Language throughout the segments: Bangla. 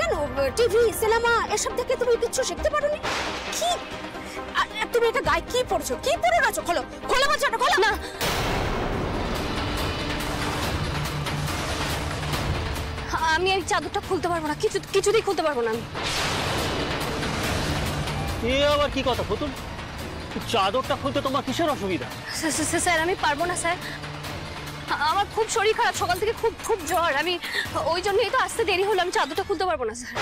কেন টিভি সিনেমা এসব দেখে তুমি কিছু শিখতে পারোনি? কি তুমি এটা গায়ে কি পড়ছো, কি পরে আছো? খোলো খোলো বলছো, খোলো না। আমি এই চাদরটা খুলতে পারবো না, কিছুতেই খুলতে পারবো না আমি। এ আবার কি কথা পুতুল, চাদরটা খুলতে তোমার কিসের অসুবিধা? স্যার আমি পারবো না স্যার, আমার খুব শরীর খারাপ, সকাল থেকে খুব খুব জ্বর, আমি ওই জন্যই তো আসতে দেরি হলো, আমি চাদরটা খুলতে পারবো না স্যার।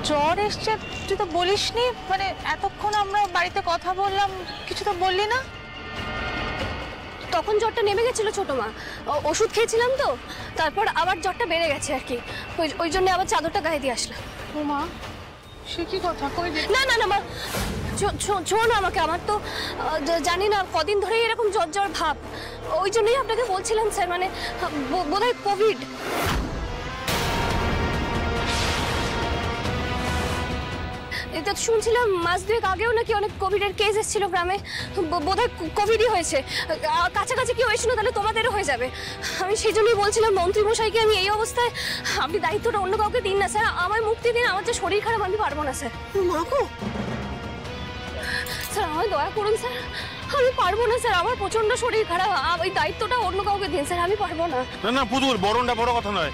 জ্বর এসছে তুই তো বলিসনি, মানে এতক্ষণ আমরা বাড়িতে কথা বললাম কিছু তো বললি না? তখন জ্বরটা নেমে গেছিল ছোট মা, ওষুধ খেয়েছিলাম তো, তারপর আবার জ্বরটা বেড়ে গেছে আর কি, ওই জন্য আবার চাদরটা গায়ে দিয়ে আসলাম। ও মা, সে কি কথা? কই না না না মা, শোনো না আমাকে, আমার তো জানি না কদিন ধরেই এরকম জ্বর জ্বর ভাব, ওই জন্যই আপনাকে বলছিলাম স্যার, মানে বোধহয় কোভিড। এটা শুনছিলাম মাস দুয়েক আগেও নাকি অনেক কোভিডের কেস এসেছিল গ্রামে, বোধহয় কোভিডই হয়েছে, কাছাকাছি কেউ এসেছিল তাহলে তোমাদেরও হয়ে যাবে। আমি সেই জন্যই বলছিলাম মন্ত্রীমশাইকে, আমি এই অবস্থায়, আপনি দায়িত্বটা অন্য কাউকে দিন না স্যার, আমার মুক্তি দিন, আমার যে শরীর খারাপ আমি পারবো না স্যার। মাগো স্যার আমায় দয়া করুন স্যার, আমি পারবো না স্যার, আমার প্রচন্ড শরীর খারাপ, ওই দায়িত্বটা অন্য কাউকে দিন স্যার, আমি পারবো না। না না পুতুল, বরণটা বড় কথা নয়,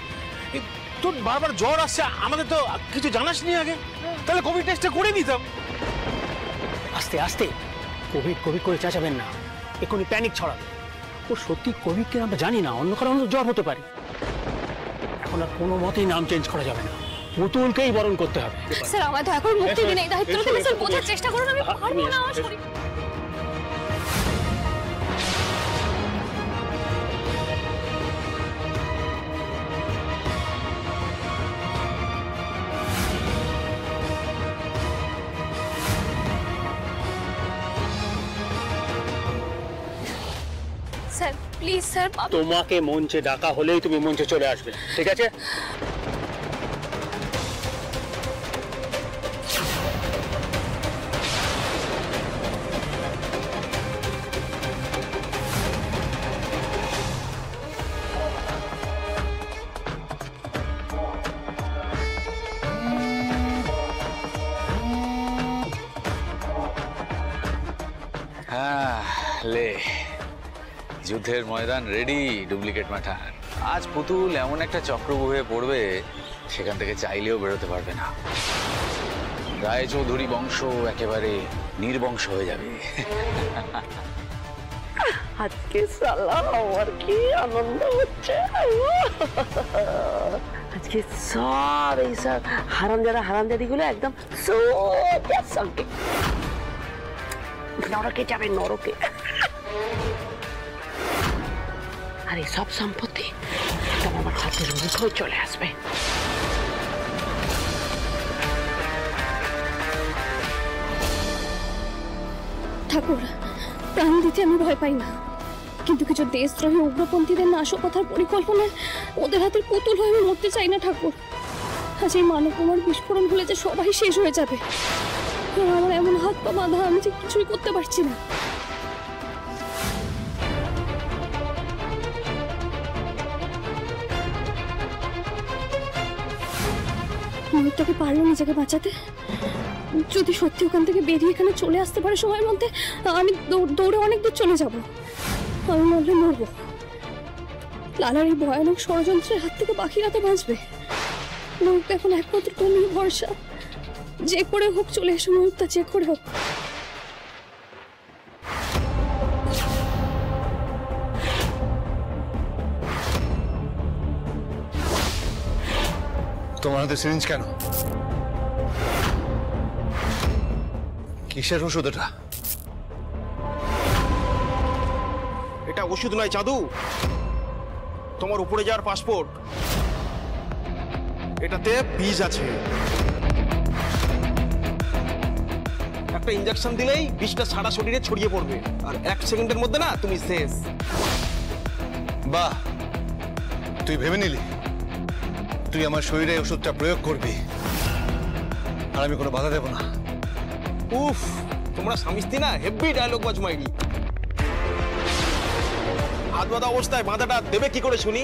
তোর বারবার জ্বর আসছে, আমাদের তো কিছু জানাসনি আগে, তাহলে কোভিড টেস্টটা করে নিতাম। আস্তে আস্তে কোভিড কোভিড করে চেঁচাবেন না, এখনই প্যানিক ছড়াবে। ও সত্যি কোভিড কে আমরা জানি না, অন্য কারণে জ্বর হতে পারে। এখন আর কোনো মতেই নাম চেঞ্জ করা যাবে না, পুতুলকেই বরণ করতে হবে। স্যার আমায় দয়া করে মুক্তি দিন, এই দায়িত্বটা দিন স্যার, বোঝার চেষ্টা করুন, আমি পারবো না, আমার শরীর। স্যার প্লিজ স্যার, তোমাকে মঞ্চে ডাকা হলেই তুমি মঞ্চে চলে আসবে, ঠিক আছে? হ্যাঁ লে, যুদ্ধের ময়দান রেডি, ডুপ্লিকেট মাঠান। আজ পুতুল এমন একটা চক্রব্যূহে পড়বে, সেখান থেকে চাইলেও বেরোতে পারবে না। রায়চৌধুরী বংশ একেবারে নির্বংশ হয়ে যাবে। আজকে সালা আমার কি আনন্দ হচ্ছে, আজকে সব এইসব হারামজাদি গুলো একদম সোজা সঙ্গে নরকে যাবে, নরকে। আর এই সব সম্পত্তি একদম আমার হাতের মুঠোয় চলে আসবে। ঠাকুর, প্রাণ দিতে আমি ভয় পাই না, কিন্তু কিছু দেশদ্রোহী উগ্রপন্থীদের নাশকতার পরিকল্পনায় ওদের হাতের পুতুল হয়ে আমি মরতে চাই না ঠাকুর। আজ এই মানব বোমার বিস্ফোরণ হলে যে সবাই শেষ হয়ে যাবে, আমার এমন হাত পা বাঁধা, আমি যে কিছুই করতে পারছি না। ময়ূরটাকে পারলো নিজেকে বাঁচাতে, যদি সত্যি ওখান থেকে বেরিয়ে এখানে চলে আসতে পারে সময়ের মধ্যে, আমি দৌড়ে অনেক দূর চলে যাব, আমি মরলে মরবো। লালার এই ভয়ানক ষড়যন্ত্রের হাত থেকে বাকিরা তো বাঁচবে। ময়ূরটা এখন একমাত্র তুমি ভরসা, যে করে হোক চলে এসো ময়ূরটা, যে করে হোক। তোমার হাতে সিরিঞ্জ কেন? কিসের ওষুধ এটা? এটা ওষুধ নয় চাঁদু, তোমার উপরে যাওয়ার পাসপোর্ট। এটাতে বীজ আছে, একটা ইনজেকশন দিলেই বিষটা সারা শরীরে ছড়িয়ে পড়বে, আর 1 সেকেন্ডের মধ্যে না তুমি শেষ। বাহ, তুই ভেবে নিলি তুই আমার শরীরে ওষুধটা প্রয়োগ করবি আর আমি কোনো বাধা দেব না? উফ, তোমরা স্বামী স্ত্রী না হেভি ডায়লগ বাজ মাইরি। হাত বাঁধা অবস্থায় বাঁধাটা দেবে কি করে শুনি?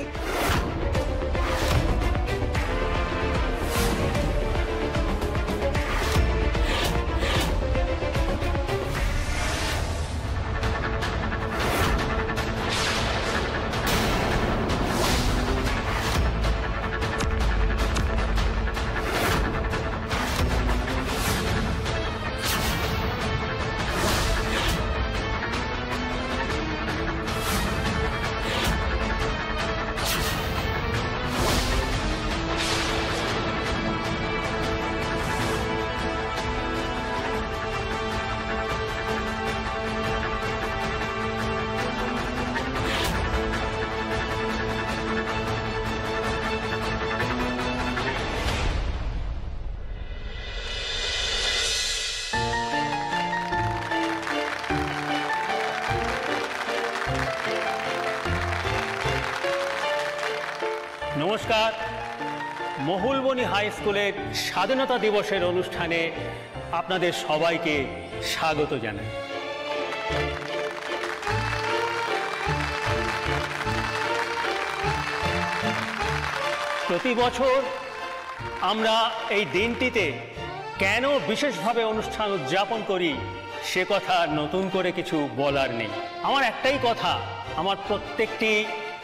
নমস্কার। মহুলবনী হাই স্কুলের স্বাধীনতা দিবসের অনুষ্ঠানে আপনাদের সবাইকে স্বাগত জানাই। প্রতি বছর আমরা এই দিনটিতে কেন বিশেষভাবে অনুষ্ঠান উদযাপন করি সে কথা নতুন করে কিছু বলার নেই। আমার একটাই কথা, আমার প্রত্যেকটি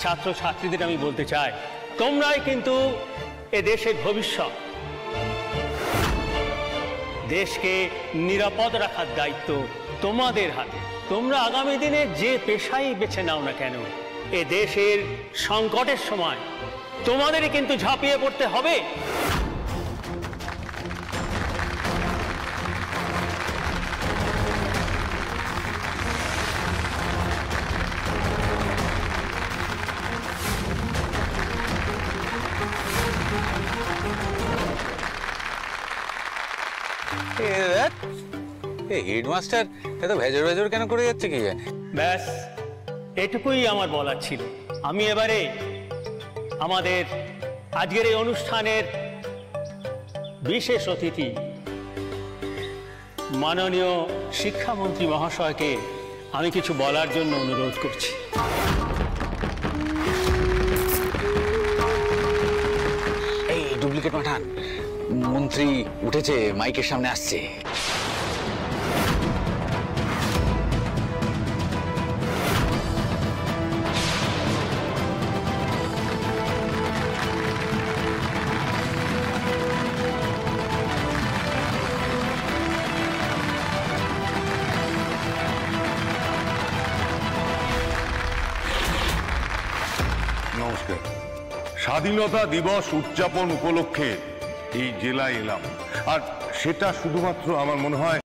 ছাত্রছাত্রীদের আমি বলতে চাই, তোমরাই কিন্তু এ দেশের ভবিষ্যৎ। দেশকে নিরাপদ রাখার দায়িত্ব তোমাদের হাতে। তোমরা আগামী দিনে যে পেশাই বেছে নাও না কেন, এ দেশের সংকটের সময় তোমাদেরই কিন্তু ঝাঁপিয়ে পড়তে হবে। হেডমাস্টার এত ভেজর ভেজর কেন করে যাচ্ছে কি জানে। ব্যাস এটুকুই আমার বলার ছিল। আমি এবারে আমাদের আজকের এই অনুষ্ঠানের বিশেষ অতিথি মাননীয় শিক্ষামন্ত্রী মহাশয়কে আমি কিছু বলার জন্য অনুরোধ করছি। এই ডুপ্লিকেট পাঠান, মন্ত্রী উঠেছে, মাইকের সামনে আসছে। নমস্কার। স্বাধীনতা দিবস উদযাপন উপলক্ষে এই জেলায় এলাম, আর সেটা শুধুমাত্র আমার মনে হয়